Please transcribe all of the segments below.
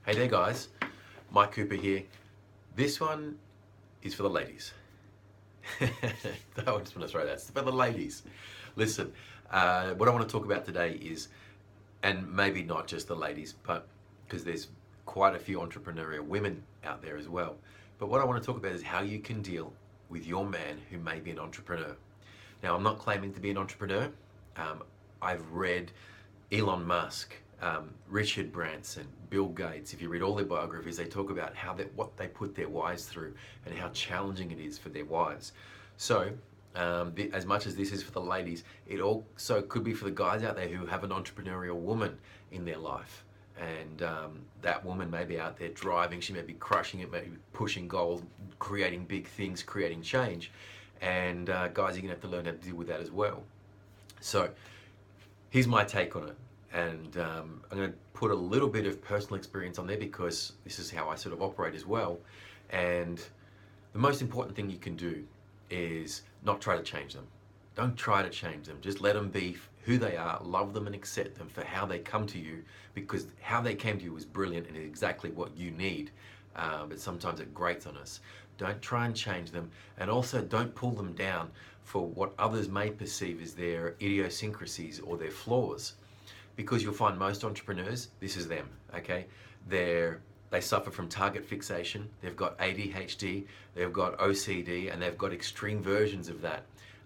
Hey there guys, Mike Cooper here. This one is for the ladies. I just want to throw that. It's for the ladies. Listen, what I want to talk about today is, and maybe not just the ladies, but because there's quite a few entrepreneurial women out there as well. But what I want to talk about is how you can deal with your man who may be an entrepreneur. Now, I'm not claiming to be an entrepreneur. I've read Elon Musk, Richard Branson, Bill Gates. If you read all their biographies, they talk about what they put their wives through and how challenging it is for their wives. So, as much as this is for the ladies, it also could be for the guys out there who have an entrepreneurial woman in their life. And that woman may be out there driving, she may be crushing it, maybe pushing goals, creating big things, creating change. And guys, you're gonna have to learn how to deal with that as well. So, here's my take on it. And I'm going to put a little bit of personal experience on there because this is how I sort of operate as well. And the most important thing you can do is not try to change them. Don't try to change them. Just let them be who they are, love them and accept them for how they come to you, because how they came to you was brilliant and is exactly what you need. But sometimes it grates on us. Don't try and change them, and also don't pull them down for what others may perceive as their idiosyncrasies or their flaws. Because you'll find most entrepreneurs, this is them, okay? They suffer from target fixation, they've got ADHD, they've got OCD, and they've got extreme versions of that.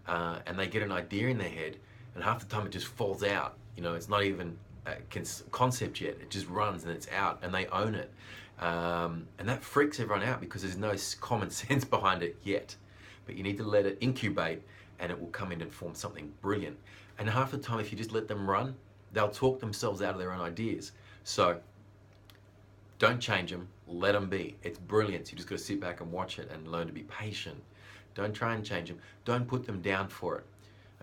And they get an idea in their head, and half the time it just falls out. You know, it's not even a concept yet, it just runs and it's out, and they own it. And that freaks everyone out because there's no common sense behind it yet. But you need to let it incubate, and it will come in and form something brilliant. And half the time, if you just let them run, they'll talk themselves out of their own ideas. So don't change them, let them be. It's brilliant. You just got to sit back and watch it and learn to be patient. Don't try and change them. Don't put them down for it,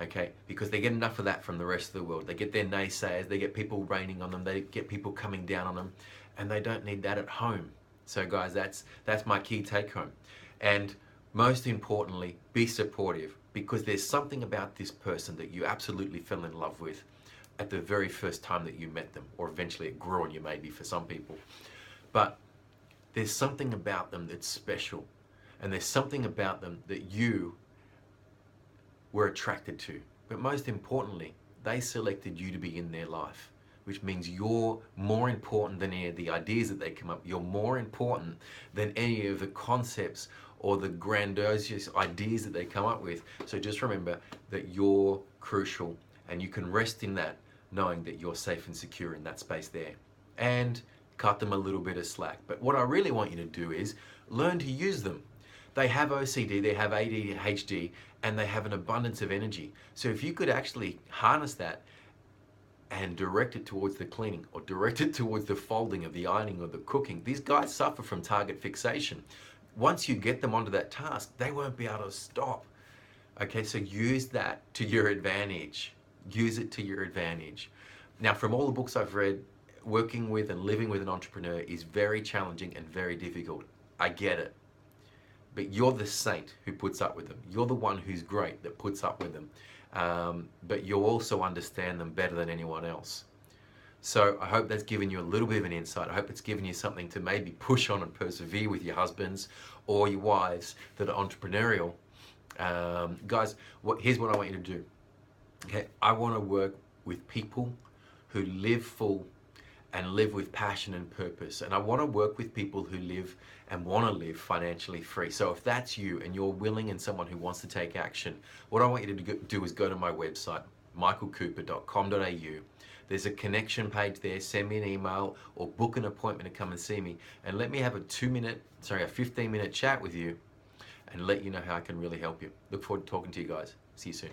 okay? Because they get enough of that from the rest of the world. They get their naysayers, they get people raining on them, they get people coming down on them, and they don't need that at home. So guys, that's my key take home. And most importantly, be supportive, because there's something about this person that you absolutely fell in love with at the very first time that you met them, or eventually it grew on you maybe for some people. But there's something about them that's special, and there's something about them that you were attracted to. But most importantly, they selected you to be in their life, which means you're more important than any of the ideas that they come up. You're more important than any of the concepts or the grandiose ideas that they come up with. So just remember that you're crucial, and you can rest in that, knowing that you're safe and secure in that space there. And cut them a little bit of slack. But what I really want you to do is learn to use them. They have OCD, they have ADHD, and they have an abundance of energy. So if you could actually harness that and direct it towards the cleaning, or direct it towards the folding of the ironing or the cooking, these guys suffer from target fixation. Once you get them onto that task, they won't be able to stop. Okay, so use that to your advantage. Use it to your advantage. Now, from all the books I've read, working with and living with an entrepreneur is very challenging and very difficult. I get it. But you're the saint who puts up with them. You're the one who's great that puts up with them. But you'll also understand them better than anyone else. So I hope that's given you a little bit of an insight. I hope it's given you something to maybe push on and persevere with your husbands or your wives that are entrepreneurial. Guys, here's what I want you to do. Okay, I want to work with people who live full and live with passion and purpose. And I want to work with people who live and want to live financially free. So if that's you and you're willing and someone who wants to take action, what I want you to do is go to my website, michaelcooper.com.au. There's a connection page there. Send me an email or book an appointment to come and see me, and let me have a 15-minute chat with you and let you know how I can really help you. Look forward to talking to you guys. See you soon.